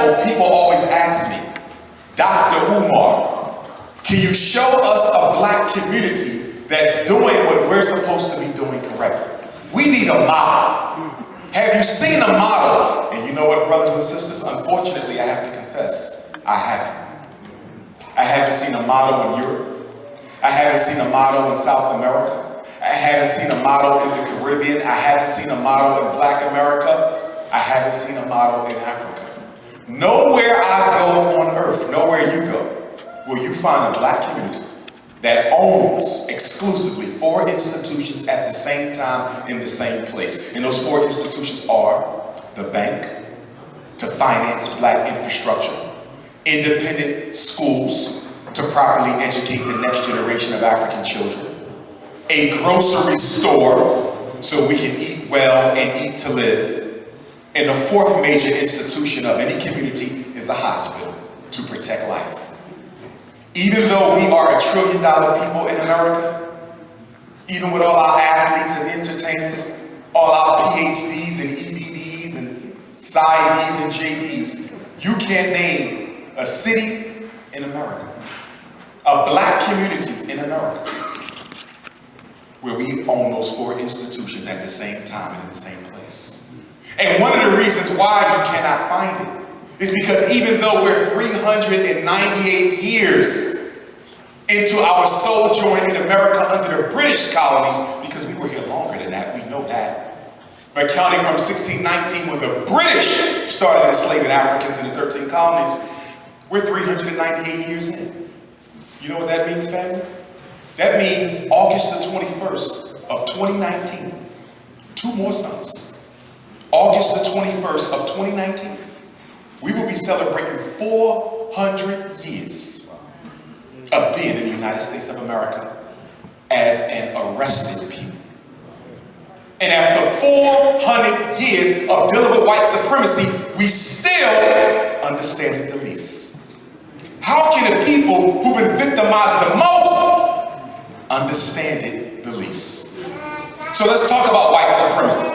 chapel, people always ask me, Dr. Umar, can you show us a black community that's doing what we're supposed to be doing correctly? We need a model. Have you seen a model? And you know what, brothers and sisters, unfortunately, I have to confess, I haven't. I haven't seen a model in Europe. I haven't seen a model in South America. I haven't seen a model in the Caribbean. I haven't seen a model in Black America. I haven't seen a model in Africa. Nowhere I go on earth, nowhere you go, will you find a black community that owns exclusively 4 institutions at the same time in the same place. And those 4 institutions are the bank to finance black infrastructure, independent schools to properly educate the next generation of African children, a grocery store so we can eat well and eat to live, and the 4th major institution of any community is a hospital to protect life. Even though we are $1 trillion people in America, even with all our athletes and entertainers, all our PhDs and EDDs and PsyDs and JDs, you can't name a city in America, a black community in America, where we own those 4 institutions at the same time and in the same place. And one of the reasons why you cannot find it is because even though we're 398 years into our sojourn in America under the British colonies, because we were here longer than that, we know that. But counting from 1619 when the British started enslaving Africans in the 13 colonies, we're 398 years in. You know what that means, family? That means August the 21st of 2019, 2 more summers. August the 21st of 2019, we will be celebrating 400 years of being in the United States of America as an arrested people. And after 400 years of dealing with white supremacy, we still understand it the least. How can the people who've been victimized the most understand it the least? So let's talk about white supremacy.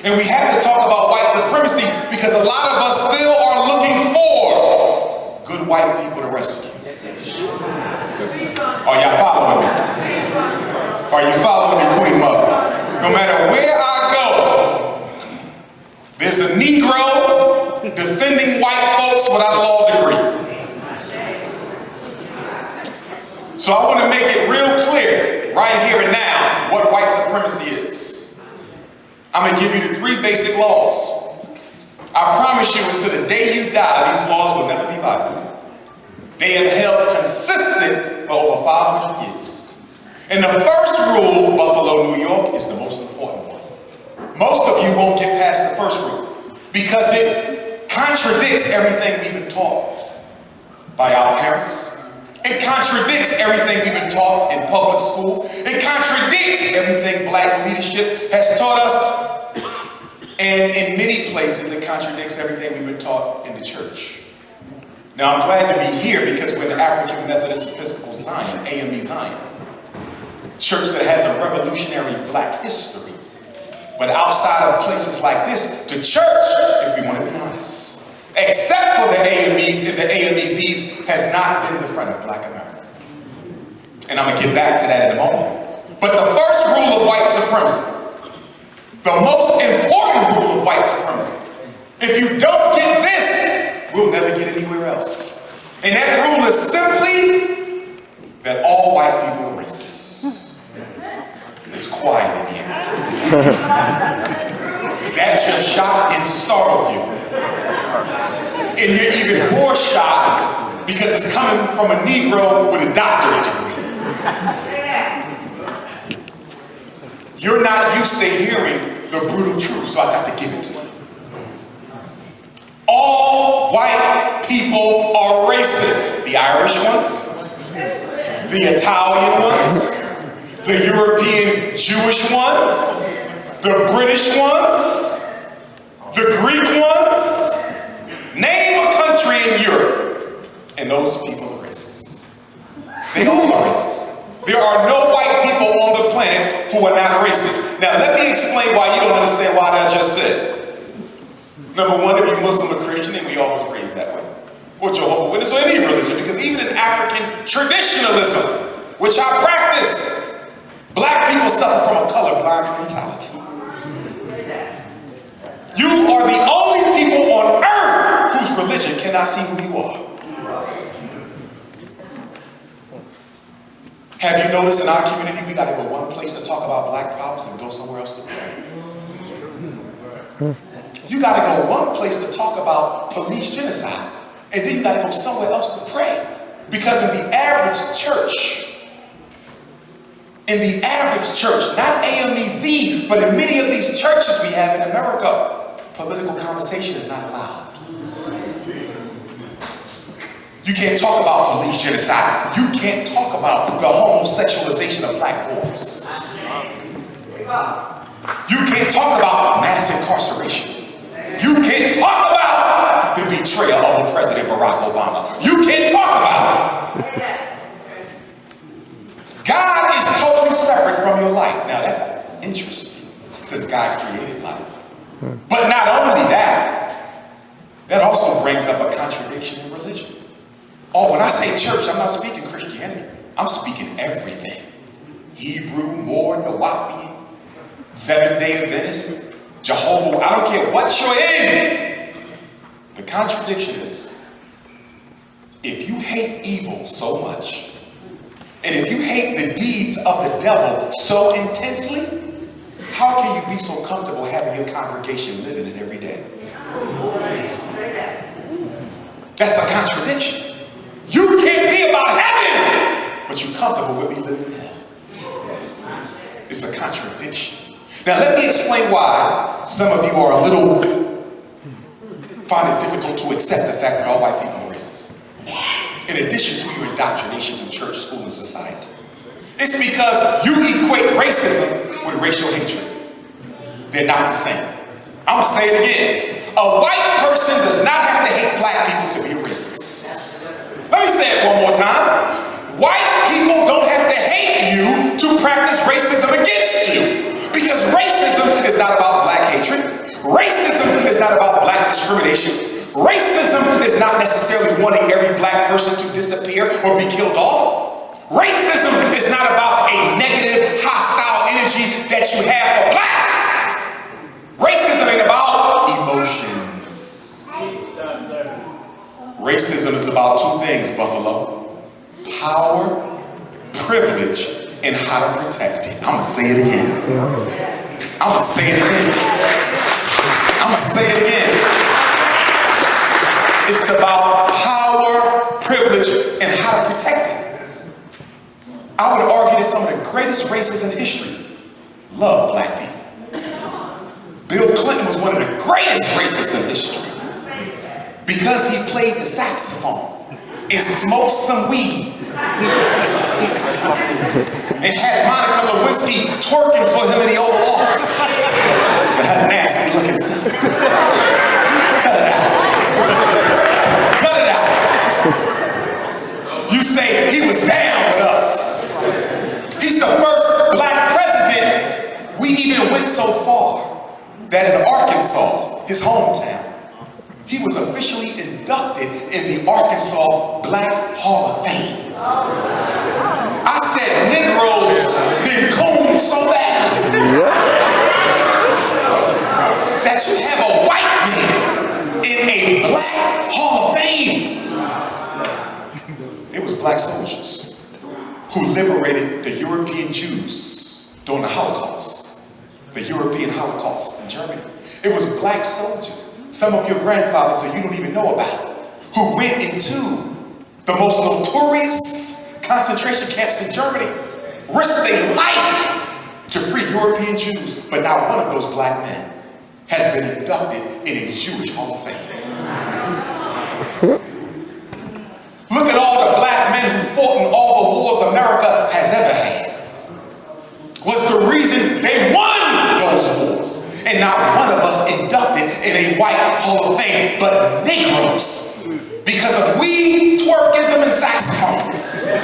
And we have to talk about white supremacy because a lot of us still are looking for good white people to rescue. Are y'all following me? Are you following me, Queen Mother? No matter where I go, there's a Negro defending white folks without a law degree. So I want to make it real clear right here and now what white supremacy is. I'm going to give you the 3 basic laws. I promise you until the day you die, these laws will never be violated. They have held consistent for over 500 years. And the first rule, Buffalo, New York, is the most important one. Most of you won't get past the first rule because it contradicts everything we've been taught by our parents. It contradicts everything we've been taught in public school. It contradicts everything black leadership has taught us. And in many places, it contradicts everything we've been taught in the church. Now, I'm glad to be here because we're the African Methodist Episcopal Zion, AME Zion, church that has a revolutionary black history. But outside of places like this, the church, if we want to be honest, except for the AMEs and the AMEZs, has not been the front of black America. And I'm going to get back to that in a moment. But the first rule of white supremacy, the most important rule of white supremacy, if you don't get this, we'll never get anywhere else. And that rule is simply that all white people are racist. It's quiet in here. That just shocked and startled you. And you're even more shocked because it's coming from a Negro with a doctorate degree. You're not used to hearing the brutal truth, so I got to give it to you. All white people are racist. The Irish ones, the Italian ones, the European Jewish ones, the British ones, the Greek ones. Name a country in Europe, and those people are racist. They all are racist. There are no white people on the planet who are not racist. Now, let me explain why you don't understand what I just said. Number one, if you're Muslim or Christian, and we all fundamentalists or any religion, because even in African traditionalism, which I practice, black people suffer from a colorblind mentality. You are the only people on earth whose religion cannot see who you are. Have you noticed in our community, we got to go one place to talk about black problems and go somewhere else to pray? You got to go one place to talk about police genocide, and then you got to go somewhere else to pray. Because in the average church, not AMEZ, but in many of these churches we have in America, political conversation is not allowed. You can't talk about police genocide. You can't talk about the homosexualization of black boys. You can't talk about mass incarceration. You can't talk about the betrayal of President Barack Obama. You can't talk about it. God is totally separate from your life. Now that's interesting, since God created life. But not only that, that also brings up a contradiction in religion. Oh, when I say church, I'm not speaking Christianity. I'm speaking everything. Hebrew, Moor, Nawapi, Seventh-day Adventist, Jehovah, I don't care what you're in. The contradiction is, if you hate evil so much, and if you hate the deeds of the devil so intensely, how can you be so comfortable having your congregation living it every day? That's a contradiction. You can't be about heaven, but you're comfortable with me living in hell. It's a contradiction. Now let me explain why some of you are a little, find it difficult to accept the fact that all white people are racist. In addition to your indoctrination from church, school, and society. It's because you equate racism with racial hatred. They're not the same. I'm going to say it again. A white person does not have to hate black people to be a racist. Let me say it one more time. White people don't have to hate you to practice racism against you. Because racism is not about black hatred. Racism is not about black discrimination. Racism is not necessarily wanting every black person to disappear or be killed off. Racism is not about a negative, hostile energy that you have for blacks. Racism ain't about emotions. Racism is about two things, Buffalo. Power, privilege, and how to protect it. I'm going to say it again. I'm going to say it again. I'm going to say it again. It's about power, privilege, and how to protect it. I would argue that some of the greatest racists in history love black people. Bill Clinton was one of the greatest racists in history because he played the saxophone and smoked some weed and had Monica Lewinsky twerking for him in the Oval Office with her nasty looking self. Cut it out. Cut it out. You say he was down with us. He's the first black president. We even went so far that in Arkansas, his hometown, he was officially inducted in the Arkansas Black Hall of Fame. I said Negroes been combed so badly that you have a white man in a Black Hall of Fame. It was black soldiers who liberated the European Jews during the Holocaust, the European Holocaust in Germany. It was black soldiers, some of your grandfathers that you don't even know about, who went into the most notorious concentration camps in Germany, risked their life to free European Jews, but not one of those black men has been inducted in a Jewish Hall of Fame. Look at all the black men who fought in all the wars America has ever had. Was the reason they won those wars. And not one of us inducted in a white Hall of Fame, but Negroes. Because of weed, twerkism, and saxophones.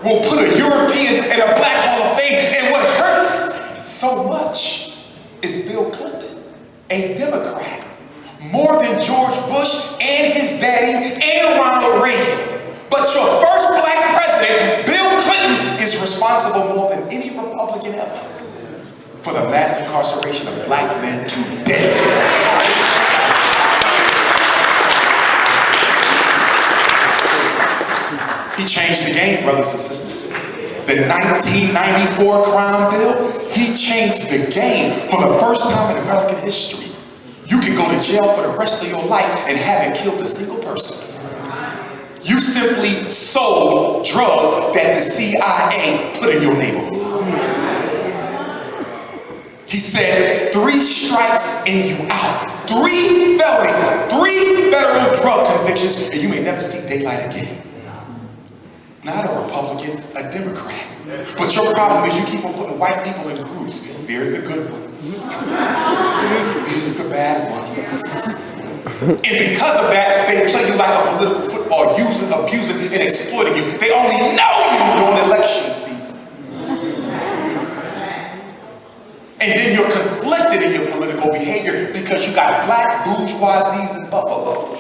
We'll put a European in a black Hall of Fame, and what hurts so much is Bill Clinton, a Democrat, more than George Bush and his daddy and Ronald Reagan. But your first black president, Bill Clinton, is responsible more than any Republican ever for the mass incarceration of black men today. He changed the game, brothers and sisters. The 1994 crime bill, he changed the game. For the first time in American history, you can go to jail for the rest of your life and haven't killed a single person. You simply sold drugs that the CIA put in your neighborhood. He said 3 strikes and you out. 3 felonies, 3 federal drug convictions, and you may never see daylight again. Not a Republican, a Democrat. But your problem is you keep on putting white people in groups. They're the good ones. These are the bad ones. And because of that, they play you like a political football, using, abusing, and exploiting you. They only know you during election season. And then you're conflicted in your political behavior because you got black bourgeoisies in Buffalo.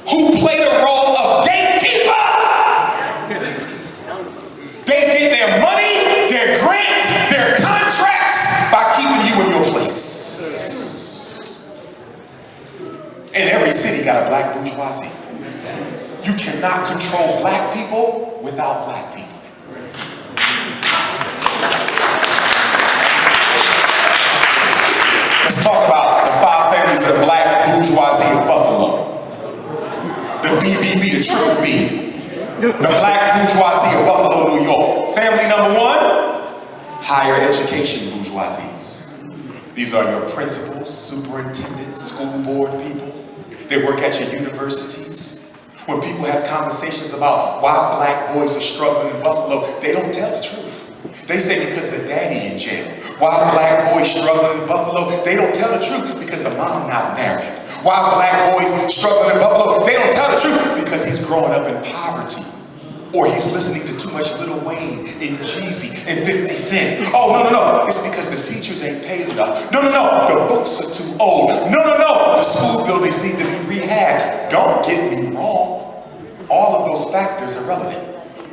Who play the role of gatekeeper. They get their money, their grants, their contracts by keeping you in your place. And every city got a black bourgeoisie. You cannot control black people without black people. Let's talk about the 5 families of the black bourgeoisie of Buffalo. The BBB, the triple B. The black bourgeoisie of Buffalo, New York. Family number 1, higher education bourgeoisies. These are your principals, superintendents, school board people. They work at your universities. When people have conversations about why black boys are struggling in Buffalo, they don't tell the truth. They say because the daddy in jail. Why black boys struggling in Buffalo, they don't tell the truth because the mom not married. Why black boys struggling in Buffalo, they don't tell the truth because he's growing up in poverty. Or he's listening to too much Lil Wayne and Jeezy and 50 Cent. Oh, no. It's because the teachers ain't paid enough. No. The books are too old. No. The school buildings need to be rehabbed. Don't get me wrong. All of those factors are relevant.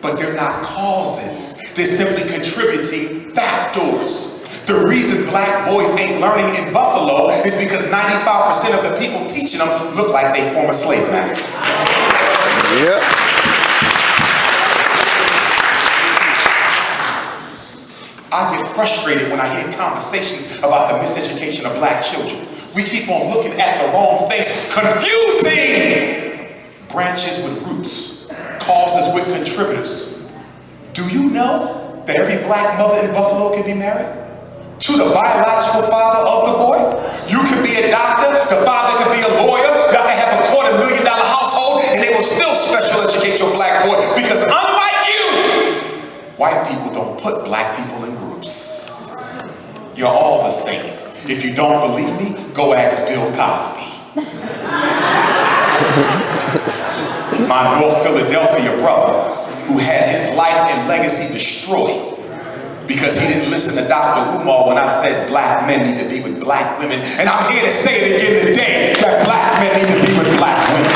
But they're not causes. They're simply contributing factors. The reason black boys ain't learning in Buffalo is because 95% of the people teaching them look like they former slave master. Yep. I get frustrated when I hear conversations about the miseducation of black children. We keep on looking at the wrong things, confusing branches with roots, causes with contributors. Do you know that every black mother in Buffalo can be married to the biological father of the boy? You could be a doctor, the father could be a lawyer, y'all can have a $250,000 household, and they will still special educate your black boy because unlike you, white people don't put black people in groups. You're all the same. If you don't believe me, go ask Bill Cosby. My North Philadelphia brother, who had his life and legacy destroyed because he didn't listen to Dr. Umar when I said black men need to be with black women. And I'm here to say it again today, that black men need to be with black women.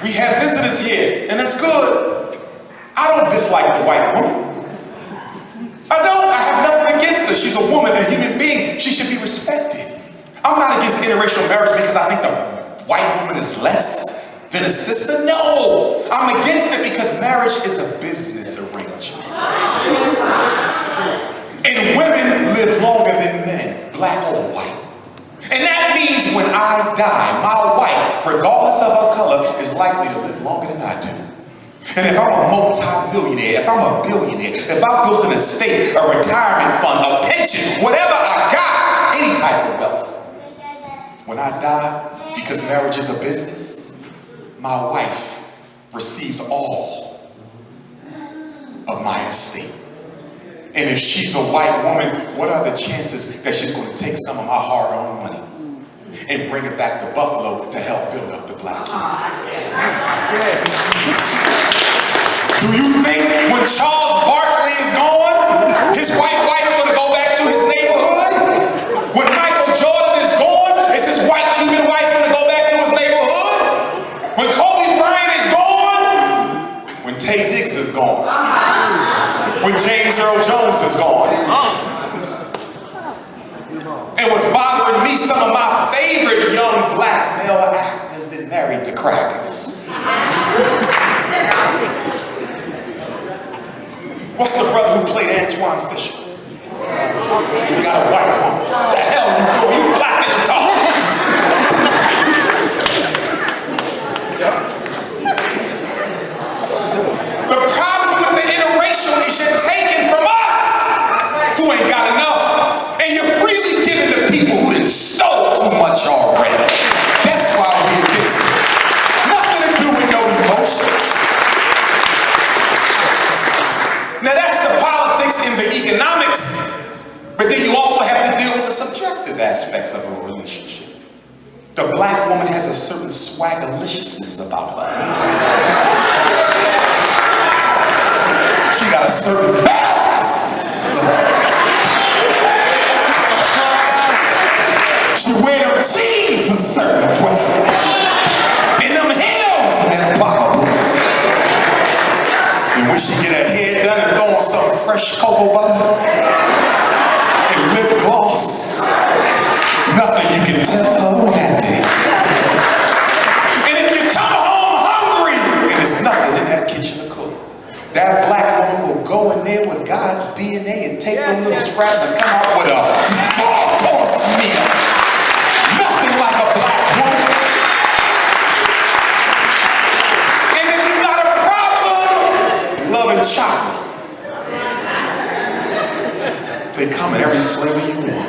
We have visitors here, and that's good. I don't dislike the white woman. I don't. I have nothing against her. She's a woman, a human being. She should be respected. I'm not against interracial marriage because I think the white woman is less than a sister. No. I'm against it because marriage is a business arrangement. And women live longer than men, black or white. And that means when I die, my wife, regardless of her color, is likely to live longer than I do. And if I'm a multi-millionaire, if I'm a billionaire, if I built an estate, a retirement fund, a pension, whatever I got, any type of wealth, when I die, because marriage is a business, my wife receives all of my estate. And if she's a white woman, what are the chances that she's going to take some of my hard-earned money and bring it back to Buffalo to help build up the black community? Do you think when Charles Barkley is gone, his white wife is going to go back to his neighborhood? When Michael Jordan is gone, is his white Cuban wife going to go back to his neighborhood? When Kobe Bryant is gone? When Tay Diggs is gone? When James Earl Jones is gone? It was bothering me, some of my favorite young black male actors that married the crackers. What's the brother who played Antoine Fisher? You got a white woman. The hell you doing? You black in the talk. The problem with the interracial is you're taking from us who ain't got enough, and you're freely giving to people who done stole too much already. That's why we're against it. Nothing to do with no emotions. Now that's the politics and the economics, but then you also have to deal with the subjective aspects of a relationship. The black woman has a certain swagaliciousness about her. She got a certain balance. She wear them jeans a certain way. And them heels in that pocketbook. And when she get her hair done and throw on some fresh cocoa butter and lip gloss, nothing you can tell her on that day. And if you come home hungry and there's nothing in that kitchen to cook, that black woman will go in there with God's DNA and take them little scraps and come out with a four-course meal. Nothing like a black woman. And if you got a problem loving chocolate, they come in every flavor you want.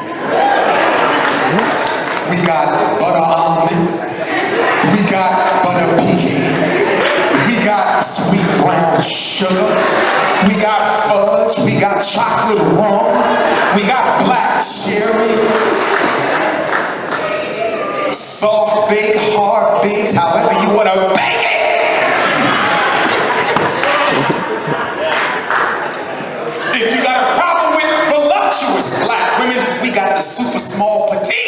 We got butter almond. We got butter pecan. We got sweet brown sugar. We got fudge. We got chocolate rum. We got black cherry. Soft baked, hard baked, however you want to bake it. If you got a problem with voluptuous black women, we got the super small petite.